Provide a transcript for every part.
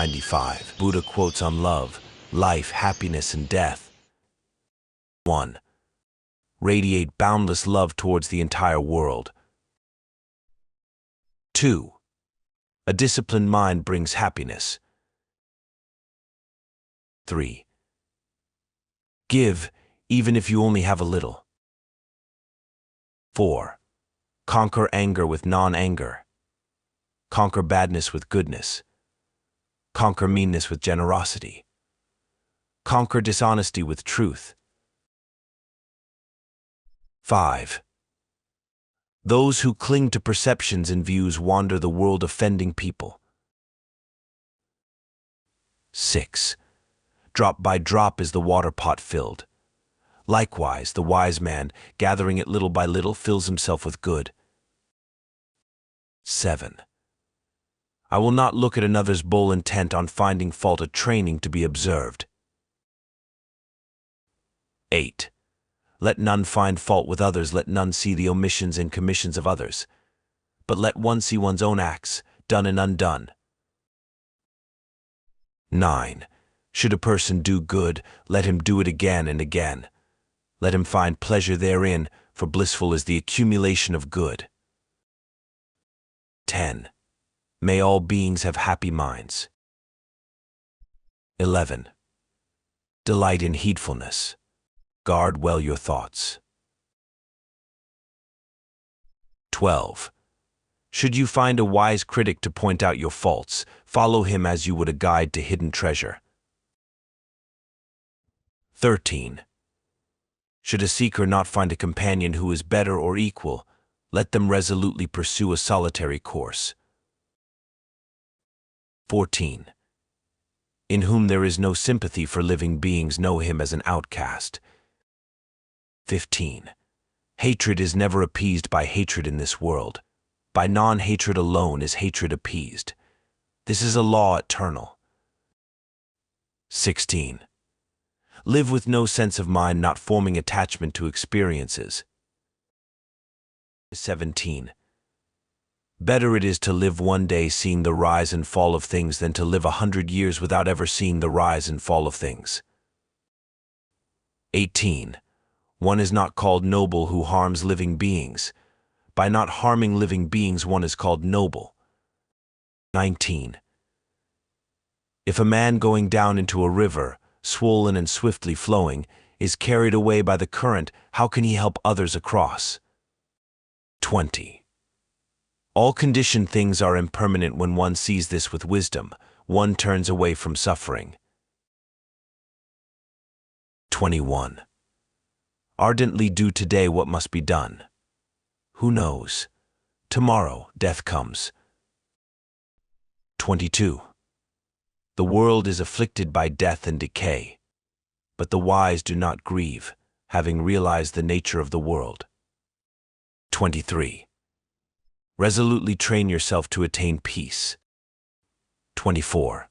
95. Buddha quotes on love, life, happiness, and death. 1. Radiate boundless love towards the entire world. 2. A disciplined mind brings happiness. 3. Give, even if you only have a little. 4. Conquer anger with non-anger. Conquer badness with goodness. Conquer meanness with generosity. Conquer dishonesty with truth. 5. Those who cling to perceptions and views wander the world offending people. 6. Drop by drop is the water pot filled. Likewise, the wise man, gathering it little by little, fills himself with good. 7. I will not look at another's bowl intent on finding fault, a training to be observed. 8. Let none find fault with others, let none see the omissions and commissions of others, but let one see one's own acts, done and undone. 9. Should a person do good, let him do it again and again. Let him find pleasure therein, for blissful is the accumulation of good. 10. May all beings have happy minds. 11. Delight in heedfulness. Guard well your thoughts. 12. Should you find a wise critic to point out your faults, follow him as you would a guide to hidden treasure. 13. Should a seeker not find a companion who is better or equal, let them resolutely pursue a solitary course. 14. In whom there is no sympathy for living beings, know him as an outcast. 15. Hatred is never appeased by hatred in this world. By non-hatred alone is hatred appeased. This is a law eternal. 16. Live with no sense of mind, not forming attachment to experiences. 17. Better it is to live one day seeing the rise and fall of things than to live 100 years without ever seeing the rise and fall of things. 18. One is not called noble who harms living beings. By not harming living beings, one is called noble. 19. If a man going down into a river, swollen and swiftly flowing, is carried away by the current, how can he help others across? 20. All conditioned things are impermanent. When one sees this with wisdom, one turns away from suffering. 21. Ardently do today what must be done. Who knows? Tomorrow death comes. 22. The world is afflicted by death and decay, but the wise do not grieve, having realized the nature of the world. 23. Resolutely train yourself to attain peace. 24.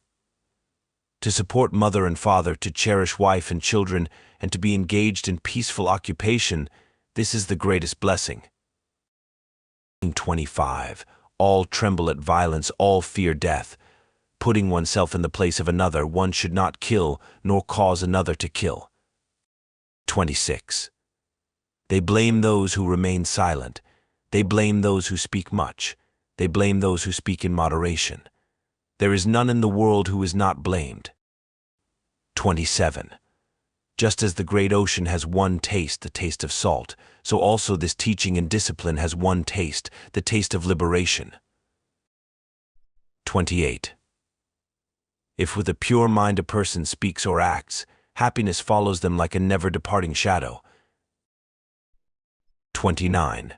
To support mother and father, to cherish wife and children, and to be engaged in peaceful occupation, this is the greatest blessing. 25. All tremble at violence, all fear death. Putting oneself in the place of another, one should not kill, nor cause another to kill. 26. They blame those who remain silent. They blame those who speak much. They blame those who speak in moderation. There is none in the world who is not blamed. 27. Just as the great ocean has one taste, the taste of salt, so also this teaching and discipline has one taste, the taste of liberation. 28. If with a pure mind a person speaks or acts, happiness follows them like a never-departing shadow. 29.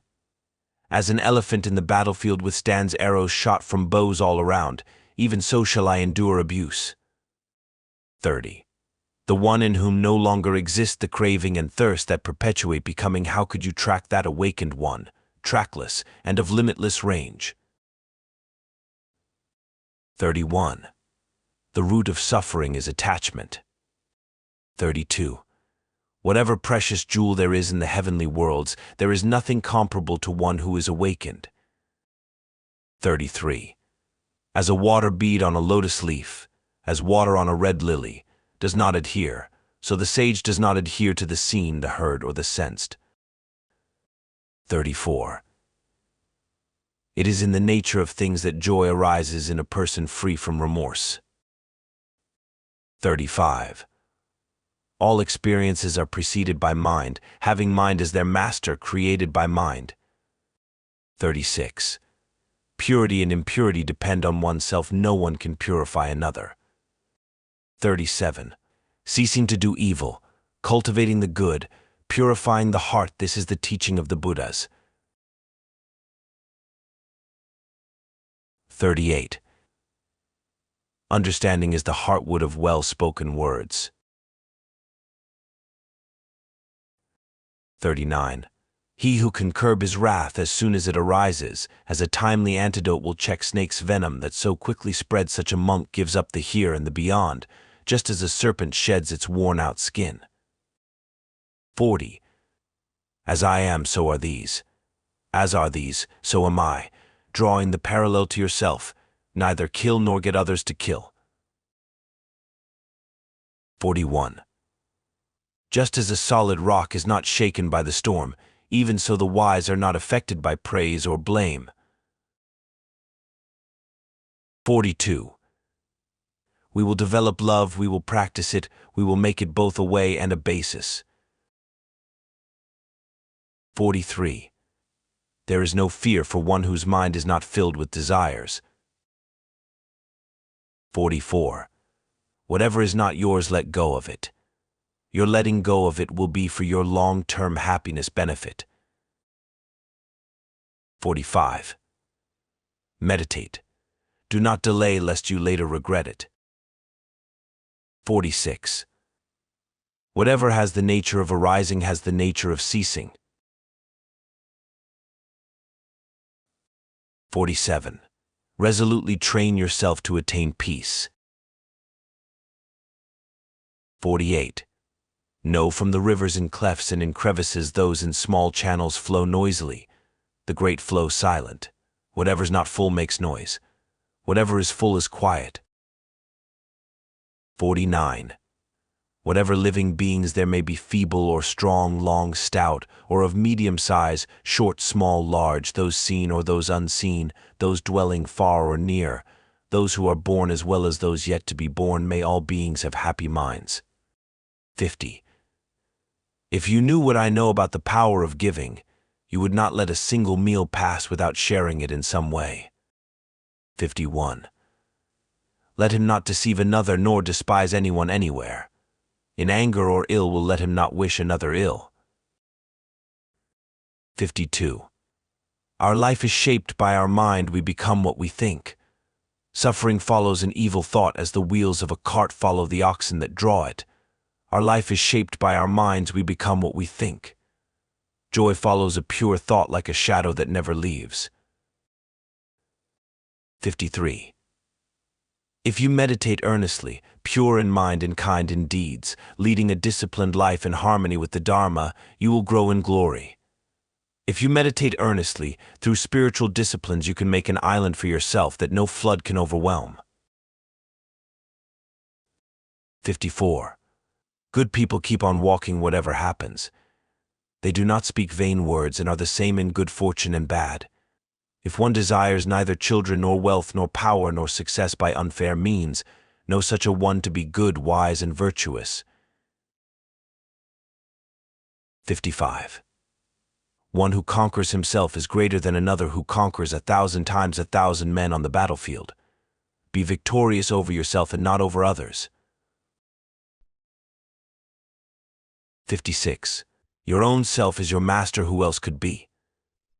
As an elephant in the battlefield withstands arrows shot from bows all around, even so shall I endure abuse. 30. The one in whom no longer exist the craving and thirst that perpetuate becoming, how could you track that awakened one, trackless and of limitless range? 31. The root of suffering is attachment. 32. Whatever precious jewel there is in the heavenly worlds, there is nothing comparable to one who is awakened. 33. As a water bead on a lotus leaf, as water on a red lily, does not adhere, so the sage does not adhere to the seen, the heard, or the sensed. 34. It is in the nature of things that joy arises in a person free from remorse. 35. All experiences are preceded by mind, having mind as their master, created by mind. 36. Purity and impurity depend on oneself, no one can purify another. 37. Ceasing to do evil, cultivating the good, purifying the heart, this is the teaching of the Buddhas. 38. Understanding is the heartwood of well-spoken words. 39. He who can curb his wrath as soon as it arises, as a timely antidote will check snake's venom that so quickly spreads, such a monk gives up the here and the beyond, just as a serpent sheds its worn-out skin. 40. As I am, so are these. As are these, so am I, drawing the parallel to yourself, neither kill nor get others to kill. 41. Just as a solid rock is not shaken by the storm, even so the wise are not affected by praise or blame. 42. We will develop love, we will practice it, we will make it both a way and a basis. 43. There is no fear for one whose mind is not filled with desires. 44. Whatever is not yours, let go of it. Your letting go of it will be for your long-term happiness benefit. 45. Meditate. Do not delay lest you later regret it. 46. Whatever has the nature of arising has the nature of ceasing. 47. Resolutely train yourself to attain peace. 48. Know from the rivers in clefts and in crevices, those in small channels flow noisily, the great flow silent. Whatever's not full makes noise. Whatever is full is quiet. 49. Whatever living beings there may be, feeble or strong, long, stout, or of medium size, short, small, large, those seen or those unseen, those dwelling far or near, those who are born as well as those yet to be born, may all beings have happy minds. 50. If you knew what I know about the power of giving, you would not let a single meal pass without sharing it in some way. 51. Let him not deceive another nor despise anyone anywhere. In anger or ill will let him not wish another ill. 52. Our life is shaped by our mind, we become what we think. Suffering follows an evil thought as the wheels of a cart follow the oxen that draw it. Our life is shaped by our minds, we become what we think. Joy follows a pure thought like a shadow that never leaves. 53. If you meditate earnestly, pure in mind and kind in deeds, leading a disciplined life in harmony with the Dharma, you will grow in glory. If you meditate earnestly, through spiritual disciplines you can make an island for yourself that no flood can overwhelm. 54. Good people keep on walking whatever happens. They do not speak vain words and are the same in good fortune and bad. If one desires neither children nor wealth nor power nor success by unfair means, know such a one to be good, wise, and virtuous. 55. One who conquers himself is greater than another who conquers 1,000 times 1,000 men on the battlefield. Be victorious over yourself and not over others. 56. Your own self is your master, who else could be?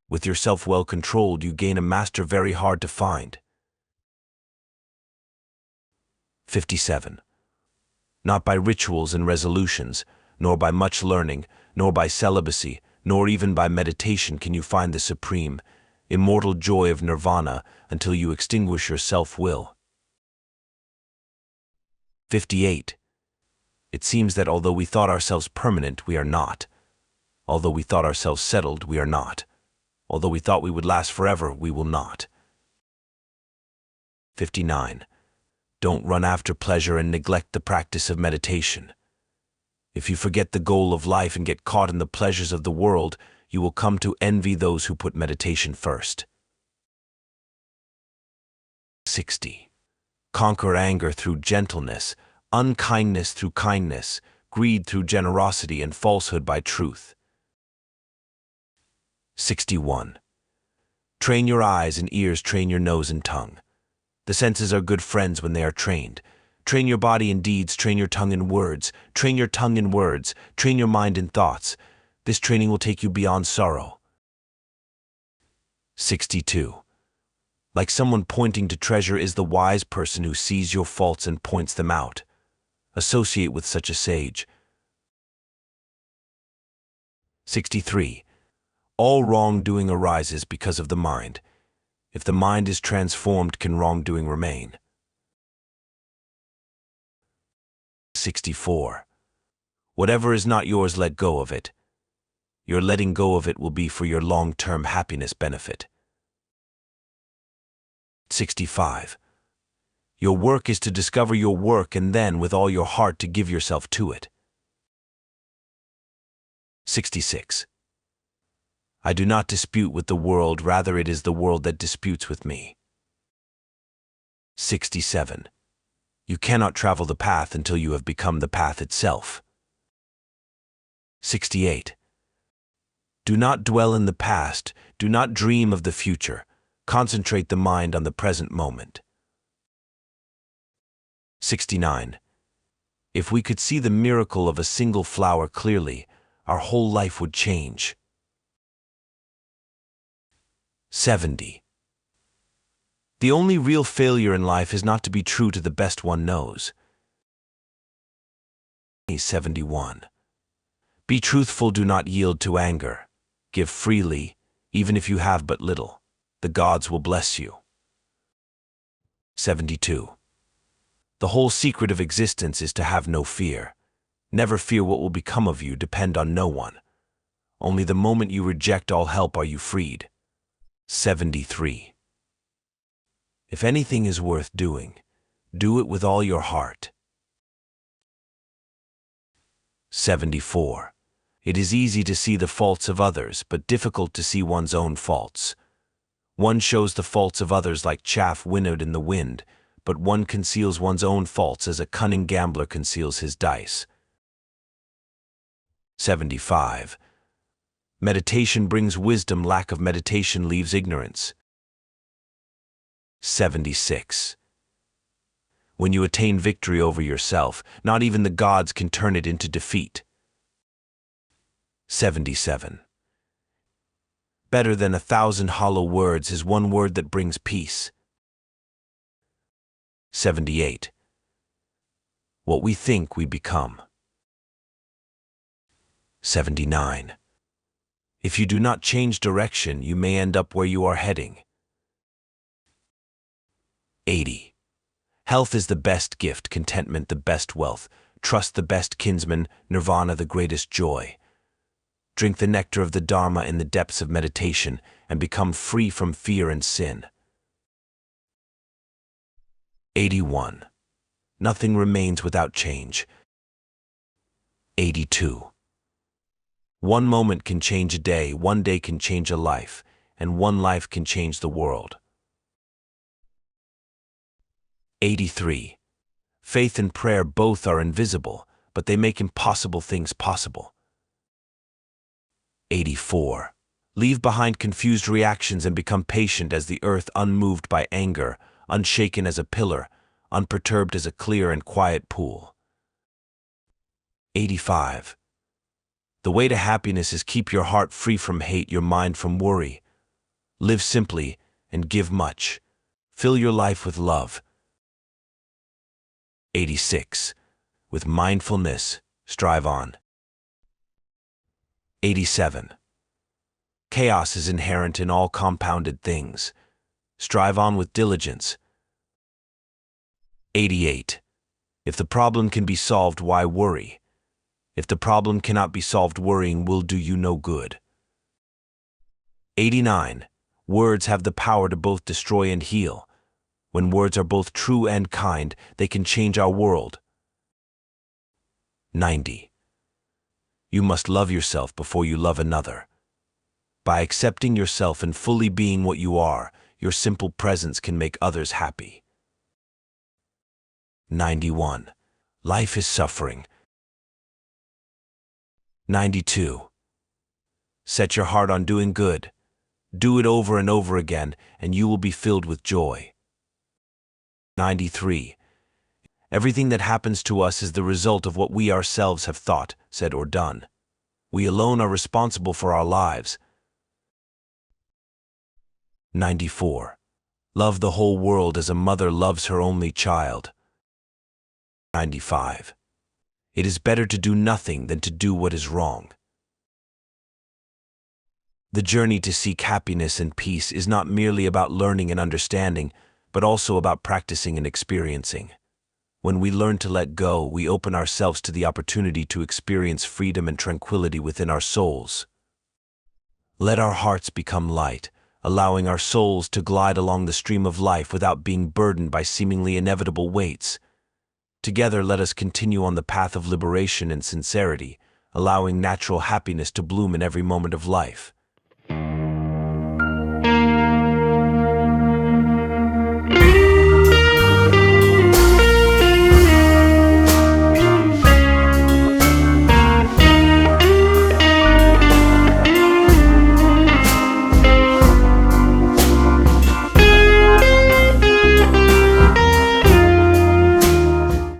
With yourself well controlled, you gain a master very hard to find. 57. Not by rituals and resolutions, nor by much learning, nor by celibacy, nor even by meditation can you find the supreme, immortal joy of nirvana until you extinguish your self-will. 58. It seems that although we thought ourselves permanent, we are not. Although we thought ourselves settled, we are not. Although we thought we would last forever, we will not. 59. Don't run after pleasure and neglect the practice of meditation. If you forget the goal of life and get caught in the pleasures of the world, you will come to envy those who put meditation first. 60. Conquer anger through gentleness, unkindness through kindness, greed through generosity, and falsehood by truth. 61. Train your eyes and ears, train your nose and tongue. The senses are good friends when they are trained. Train your body in deeds, train your tongue in words, train your tongue in words, train your mind in thoughts. This training will take you beyond sorrow. 62. Like someone pointing to treasure is the wise person who sees your faults and points them out. Associate with such a sage. 63. All wrongdoing arises because of the mind. If the mind is transformed, can wrongdoing remain? 64. Whatever is not yours, let go of it. Your letting go of it will be for your long-term happiness benefit. 65. Your work is to discover your work and then, with all your heart, to give yourself to it. 66. I do not dispute with the world, rather it is the world that disputes with me. 67. You cannot travel the path until you have become the path itself. 68. Do not dwell in the past, do not dream of the future. Concentrate the mind on the present moment. 69. If we could see the miracle of a single flower clearly, our whole life would change. 70. The only real failure in life is not to be true to the best one knows. 71. Be truthful, do not yield to anger. Give freely, even if you have but little. The gods will bless you. 72. The whole secret of existence is to have no fear. Never fear what will become of you, depend on no one. Only the moment you reject all help are you freed. 73. If anything is worth doing, do it with all your heart. 74. It is easy to see the faults of others, but difficult to see one's own faults. One shows the faults of others like chaff winnowed in the wind, but one conceals one's own faults as a cunning gambler conceals his dice. 75. Meditation brings wisdom, lack of meditation leaves ignorance. 76. When you attain victory over yourself, not even the gods can turn it into defeat. 77. Better than 1,000 hollow words is one word that brings peace. 78. What we think, we become. 79. If you do not change direction, you may end up where you are heading. 80. Health is the best gift, contentment the best wealth, trust the best kinsman, nirvana the greatest joy. Drink the nectar of the Dharma in the depths of meditation and become free from fear and sin. 81. Nothing remains without change. 82. One moment can change a day, one day can change a life, and one life can change the world. 83. Faith and prayer both are invisible, but they make impossible things possible. 84. Leave behind confused reactions and become patient as the earth, unmoved by anger, unshaken as a pillar, unperturbed as a clear and quiet pool. 85. The way to happiness is keep your heart free from hate, your mind from worry. Live simply and give much. Fill your life with love. 86. With mindfulness, strive on. 87. Chaos is inherent in all compounded things. Strive on with diligence. 88. If the problem can be solved, why worry? If the problem cannot be solved, worrying will do you no good. 89. Words have the power to both destroy and heal. When words are both true and kind, they can change our world. 90. You must love yourself before you love another. By accepting yourself and fully being what you are, your simple presence can make others happy. 91. Life is suffering. 92. Set your heart on doing good. Do it over and over again, and you will be filled with joy. 93. Everything that happens to us is the result of what we ourselves have thought, said, or done. We alone are responsible for our lives. 94. Love the whole world as a mother loves her only child. 95. It is better to do nothing than to do what is wrong. The journey to seek happiness and peace is not merely about learning and understanding, but also about practicing and experiencing. When we learn to let go, we open ourselves to the opportunity to experience freedom and tranquility within our souls. Let our hearts become light, allowing our souls to glide along the stream of life without being burdened by seemingly inevitable weights. Together, let us continue on the path of liberation and sincerity, allowing natural happiness to bloom in every moment of life.